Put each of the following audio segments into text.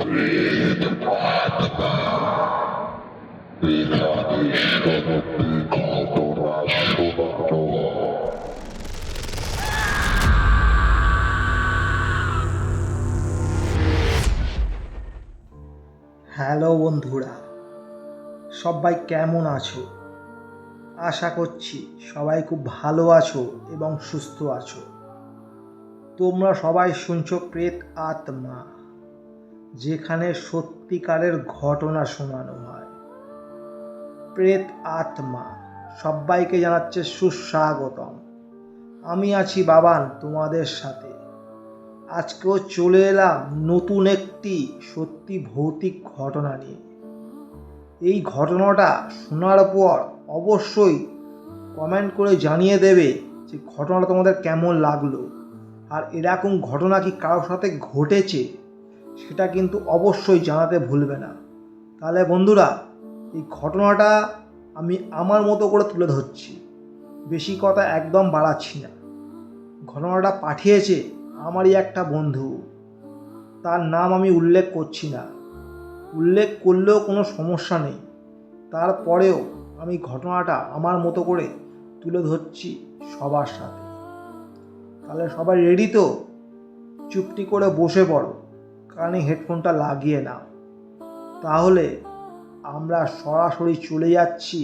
Hello বন্ধুরা, সবাই কেমন আছো? আশা করছি সবাই খুব ভালো আছো এবং সুস্থ আছো। তোমরা সবাই শুনছো প্রেত আত্মা, যেখানে সত্যিকারের ঘটনা শোনানো হয়। প্রেত আত্মা সবাইকে জানাচ্ছে সুস্বাগতম। আমি আছি বাবান তোমাদের সাথে। আজকেও চলে এলাম নতুন একটি সত্যি ভৌতিক ঘটনা নিয়ে। এই ঘটনাটা শোনার পর অবশ্যই কমেন্ট করে জানিয়ে দেবে যে ঘটনাটা তোমাদের কেমন লাগলো, আর এরকম ঘটনা কি কারোর সাথে ঘটেছে সেটা কিন্তু অবশ্যই জানাতে ভুলবে না। তাহলে বন্ধুরা, এই ঘটনাটা আমি আমার মতো করে তুলে ধরছি, বেশি কথা একদম বাড়াচ্ছি না। ঘটনাটা পাঠিয়েছে আমারই একটা বন্ধু, তার নাম আমি উল্লেখ করছি না। উল্লেখ করলেও কোনো সমস্যা নেই, তারপরেও আমি ঘটনাটা আমার মতো করে তুলে ধরছি সবার সাথে। তাহলে সবাই রেডি তো? চুপটি করে বসে পড়ো, কানে হেডফোনটা লাগিয়ে নাও। তাহলে আমরা সরাসরি চলে যাচ্ছি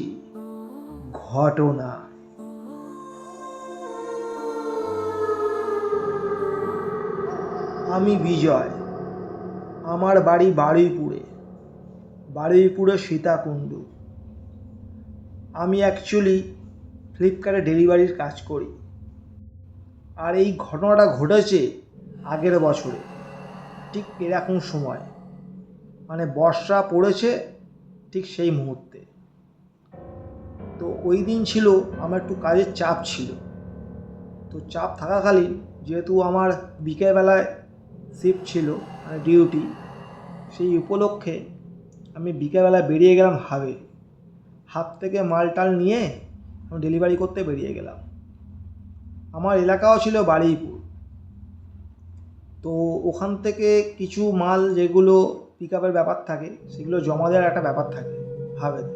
ঘটনা। আমি বিজয়, আমার বাড়ি বারুইপুরে সীতাকুণ্ড। আমি অ্যাকচুয়ালি ফ্লিপকার্টে ডেলিভারির কাজ করি। আর এই ঘটনাটা ঘটেছে আগের বছরে, ঠিক এরকম সময়, মানে বর্ষা পড়েছে ঠিক সেই মুহূর্তে। তো ওই দিন ছিল আমার একটু কাজের চাপ ছিল। তো চাপ থাকাকালীন যেহেতু আমার বিকেলবেলায় শিফট ছিল, মানে ডিউটি, সেই উপলক্ষে আমি বিকেলবেলায় বেরিয়ে গেলাম হাব থেকে মালটাল নিয়ে আমি ডেলিভারি করতে বেরিয়ে গেলাম। আমার এলাকাও ছিল বারুইপুর। তো ওখান থেকে কিছু মাল যেগুলো পিক আপের ব্যাপার থাকে সেগুলো জমা দেওয়ার একটা ব্যাপার থাকে হাবেতে।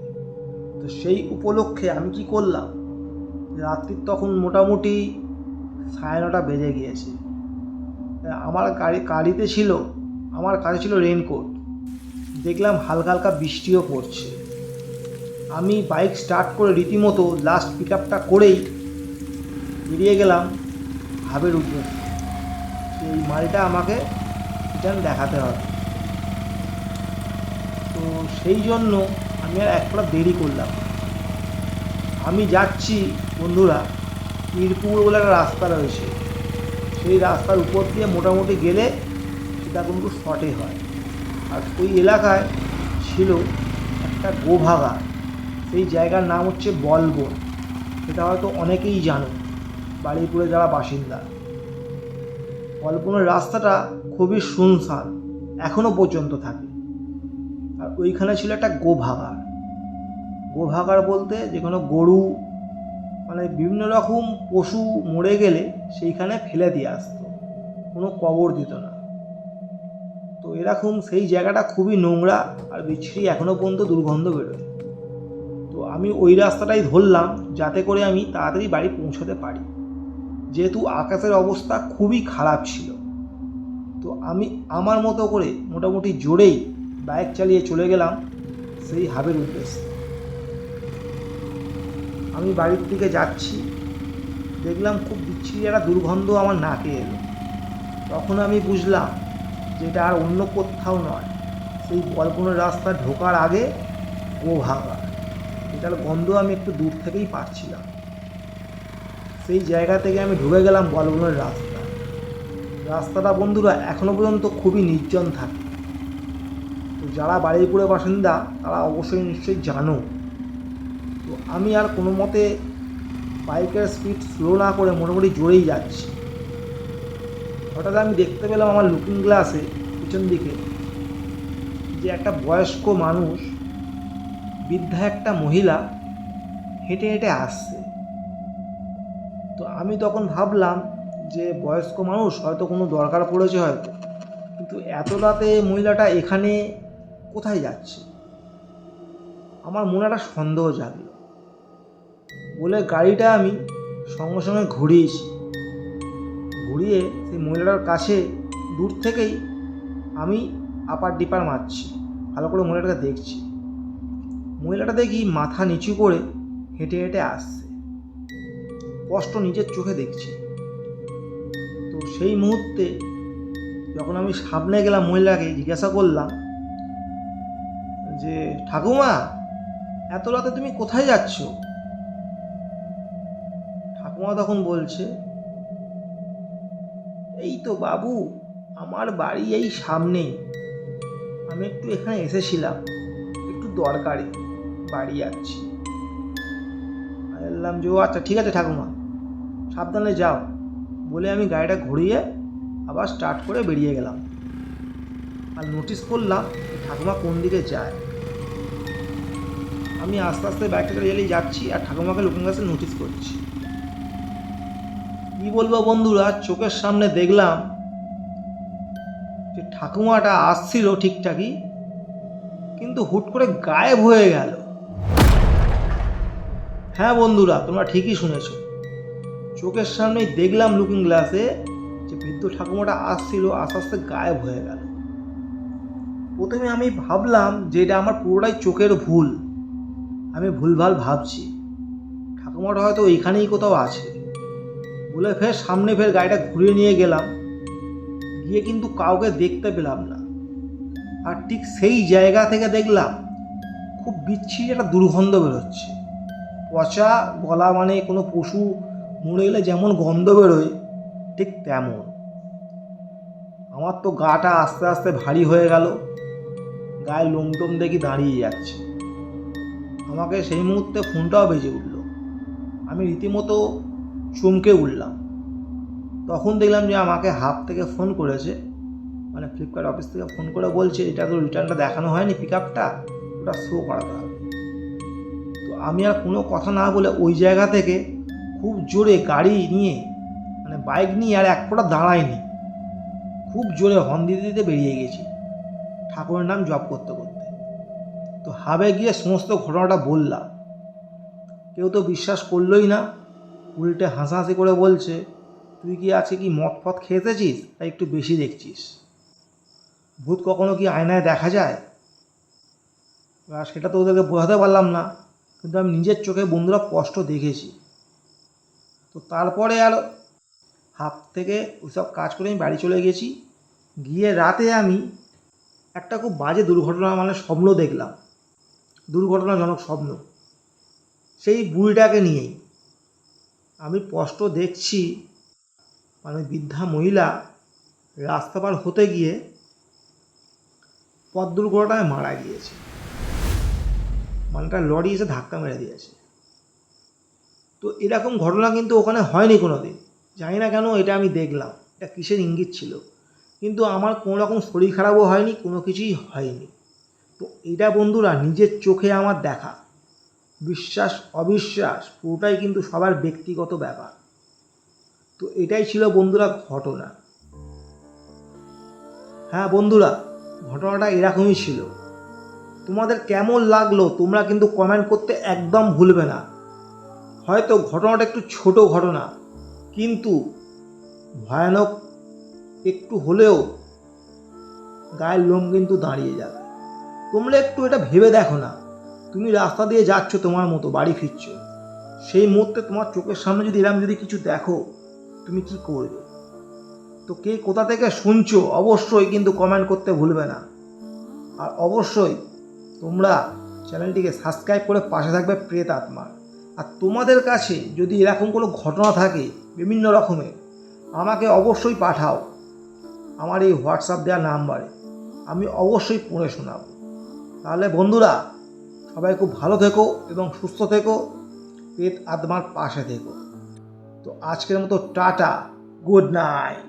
তো সেই উপলক্ষে আমি কি করলাম, রাত্রির তখন মোটামুটি 9:30 বেজে গিয়েছে। আমার গাড়িতে ছিল, আমার কাছে ছিল রেনকোট। দেখলাম হালকা হালকা বৃষ্টিও পড়ছে। আমি বাইক স্টার্ট করে রীতিমতো লাস্ট পিক আপটা করেই বেরিয়ে গেলাম হাবের উদ্দেশ্যে। এই মালটা আমাকে রিটার্ন দেখাতে হবে। তো সেই জন্য আমি আর একটা দেরি করলাম। আমি যাচ্ছি বন্ধুরা, মিরপুর বলে একটা রাস্তা রয়েছে, সেই রাস্তার উপর দিয়ে মোটামুটি গেলে সীতাকুণ্ড শর্টে হয়। আর ওই এলাকায় ছিল একটা গোভাগা, সেই জায়গার নাম হচ্ছে বলবন। সেটা হয়তো অনেকেই জানো, বারুইপুরে যারা বাসিন্দা। বলবনের রাস্তাটা খুবই শুনশান, এখনও পর্যন্ত থাকে। আর ওইখানে ছিল একটা গোভাগার বলতে যেখানে গরু, মানে বিভিন্ন রকম পশু মরে গেলে সেইখানে ফেলে দিয়ে আসতো, কোনো কবর দিত না। তো এরকম সেই জায়গাটা খুবই নোংরা আর বিচ্ছিরি, এখনও পর্যন্ত দুর্গন্ধ বেরোয়। তো আমি ওই রাস্তাটাই ধরলাম যাতে করে আমি তাড়াতাড়ি বাড়ি পৌঁছাতে পারি, যেহেতু আকাশের অবস্থা খুবই খারাপ ছিল। তো আমি আমার মতো করে মোটামুটি জোরেই বাইক চালিয়ে চলে গেলাম সেই হাবের উদ্দেশ্যে। আমি বাড়ির দিকে যাচ্ছি, দেখলাম খুব বিচ্ছিরি একটা দুর্গন্ধ আমার নাকে এলো। তখন আমি বুঝলাম যে এটা আর অন্য কোথাও নয়, সেই বলবনের রাস্তা ঢোকার আগে গোভাগা। এটার গন্ধ আমি একটু দূর থেকেই পাচ্ছিলাম। সেই জায়গা থেকে আমি ঢুকে গেলাম বলবনের রাস্তাটা বন্ধুরা এখনও পর্যন্ত খুবই নির্জন থাকে। তো যারা বারুইপুরের বাসিন্দা তারা অবশ্যই নিশ্চয়ই জানো। তো আমি আর কোনো মতে বাইকের স্পিড স্লো না করে মোটামুটি জোরেই যাচ্ছি। হঠাৎ আমি দেখতে পেলাম আমার লুকিং গ্লাসে পিছন দিকে যে একটা বয়স্ক মানুষ, বৃদ্ধা একটা মহিলা হেঁটে হেঁটে আসছে। তো আমি তখন ভাবলাম যে বয়স্ক মানুষ হয়তো কোনো দরকার পড়েছে হয়তো, কিন্তু এত রাতে মহিলাটা এখানে কোথায় যাচ্ছে? আমার মনে একটা সন্দেহ জাগলো বলে গাড়িটা আমি সঙ্গে সঙ্গে ঘুরিয়েছি। ঘুরিয়ে সেই মহিলাটার কাছে দূর থেকেই আমি আপার ডিপার মারছি, ভালো করে মহিলাটাকে দেখছি। মহিলাটা দেখি মাথা নিচু করে হেঁটে হেঁটে আসছে, স্পষ্ট নিজের চোখে দেখছি। তো সেই মুহূর্তে যখন আমি সামনে গেলাম, মহিলাকে জিজ্ঞাসা করলাম যে ঠাকুমা, এত রাতে তুমি কোথায় যাচ্ছ? ঠাকুমা তখন বলছে, এই তো বাবু, আমার বাড়ি এই সামনেই, আমি একটু এখানে এসেছিলাম, একটু দরকারে বাড়ি যাচ্ছি। আমি বললাম যে ও আচ্ছা ঠিক আছে ঠাকুমা, সাবধানে যাও বলে আমি গাড়িটা ঘুরিয়ে আবার স্টার্ট করে বেরিয়ে গেলাম। আর নোটিস করলাম ঠাকুমা কোন দিকে যায়। আমি আস্তে আস্তে বাইকটা রেলেই যাচ্ছি আর ঠাকুমাকে লুকিং গ্লাসে নোটিস করছি। কী বলবো বন্ধুরা, চোখের সামনে দেখলাম যে ঠাকুমাটা আসছিল ঠিকঠাকই, কিন্তু হুট করে গায়েব হয়ে গেল। হ্যাঁ বন্ধুরা, তোমরা ঠিকই শুনেছ, চোখের সামনেই দেখলাম লুকিং গ্লাসে যে বৃদ্ধ ঠাকুমাটা আসছিল, আস্তে আস্তে গায়েব হয়ে গেল। প্রথমে আমি ভাবলাম যে এটা আমার পুরোটাই চোখের ভুল, আমি ভুলভাল ভাবছি, ঠাকুমাটা হয়তো এইখানেই কোথাও আছে বলে ফের সামনে ফের গাড়িটা ঘুরিয়ে নিয়ে গেলাম। গিয়ে কিন্তু কাউকে দেখতে পেলাম না। আর ঠিক সেই জায়গা থেকে দেখলাম খুব বিচ্ছিরি একটা দুর্গন্ধ বেরোচ্ছে। পচা গলা, মানে কোনো পশু মরে গেলে যেমন গন্ধ বেরোয় ঠিক তেমন। আমার তো গাটা আস্তে আস্তে ভারী হয়ে গেল, গায়ে লোমটোম দেখি দাঁড়িয়ে যাচ্ছে। আমাকে সেই মুহূর্তে ফোনটাও বেজে উঠল, আমি রীতিমতো চমকে উঠলাম। তখন দেখলাম যে আমাকে হাব থেকে ফোন করেছে, মানে ফ্লিপকার্ট অফিস থেকে ফোন করে বলছে এটা তো রিটার্নটা দেখানো হয়নি, পিক আপটা ওটা শো করাতে হবে। তো আমি আর কোনো কথা না বলে ওই জায়গা থেকে খুব জোরে গাড়ি নিয়ে, মানে বাইক নিয়ে আর এক ফোঁটা দাঁড়ায়নি, খুব জোরে হর্ন দিতে দিতে বেরিয়ে গেছি ঠাকুরের নাম জপ করতে করতে। তো হাবে গিয়ে সমস্ত ঘটনাটা বললাম, কেউ তো বিশ্বাস করলোই না, উল্টে হাসাহাসি করে বলছে তুই কি আজকে কি মদ ফদ খেয়েছিস, তাই একটু বেশি দেখছিস, ভূত কখনো কি আয়নায় দেখা যায়? আর সেটা তো ওদেরকে বোঝাতে পারলাম না, কিন্তু আমি নিজের চোখে বন্ধুরা স্পষ্ট দেখেছি। তো তারপরে আর হাফ থেকে ওইসব কাজ করে আমি বাড়ি চলে গেছি। গিয়ে রাতে আমি একটা খুব বাজে দুর্ঘটনা, মানে স্বপ্ন দেখলাম, দুর্ঘটনাজনক স্বপ্ন। সেই বুড়িটাকে নিয়েই আমি স্পষ্ট দেখছি, মানে বৃদ্ধা মহিলা রাস্তা পার হতে গিয়ে পথ দুর্ঘটনায় মারা গিয়েছে, মানে একটা লরি এসে ধাক্কা মেরে দিয়েছে। তো এরকম ঘটনা কিন্তু ওখানে হয়নি কোনো দিন, জানি না কেন এটা আমি দেখলাম, এটা কিসের ইঙ্গিত ছিল। কিন্তু আমার কোনো রকম শরীর খারাপও হয়নি, কোনো কিছুই হয়নি। তো এটা বন্ধুরা নিজের চোখে আমার দেখা, বিশ্বাস অবিশ্বাস পুরোটাই কিন্তু সবার ব্যক্তিগত ব্যাপার। তো এটাই ছিল বন্ধুরা ঘটনা। হ্যাঁ বন্ধুরা, ঘটনাটা এরকমই ছিল। তোমাদের কেমন লাগলো তোমরা কিন্তু কমেন্ট করতে একদম ভুলবে না। হয়তো ঘটনাটা একটু ছোট ঘটনা, কিন্তু ভয়ানক একটু হলেও গায়ের লোম কিন্তু দাঁড়িয়ে যাবে। তোমরা একটু এটা ভেবে দেখো না, তুমি রাস্তা দিয়ে যাচ্ছ তোমার মতো বাড়ি ফিরছ, সেই মুহূর্তে তোমার চোখের সামনে যদি এরকম যদি কিছু দেখো, তুমি কি করবে? তো কে কোথা থেকে শুনছো অবশ্যই কিন্তু কমেন্ট করতে ভুলবে না। আর অবশ্যই তোমরা চ্যানেলটিকে সাবস্ক্রাইব করে পাশে থাকবে প্রেত আত্মার। আর তোমাদের কাছে যদি এরকম কোনো ঘটনা থাকে বিভিন্ন রকমের, আমাকে অবশ্যই পাঠাও আমার এই হোয়াটসঅ্যাপ দেওয়া নাম্বারে, আমি অবশ্যই পড়ে শোনাব। তাহলে বন্ধুরা সবাই খুব ভালো থেকো এবং সুস্থ থেকো, প্রেত আত্মার পাশে থেকো। তো আজকের মতো টাটা, গুড নাইট।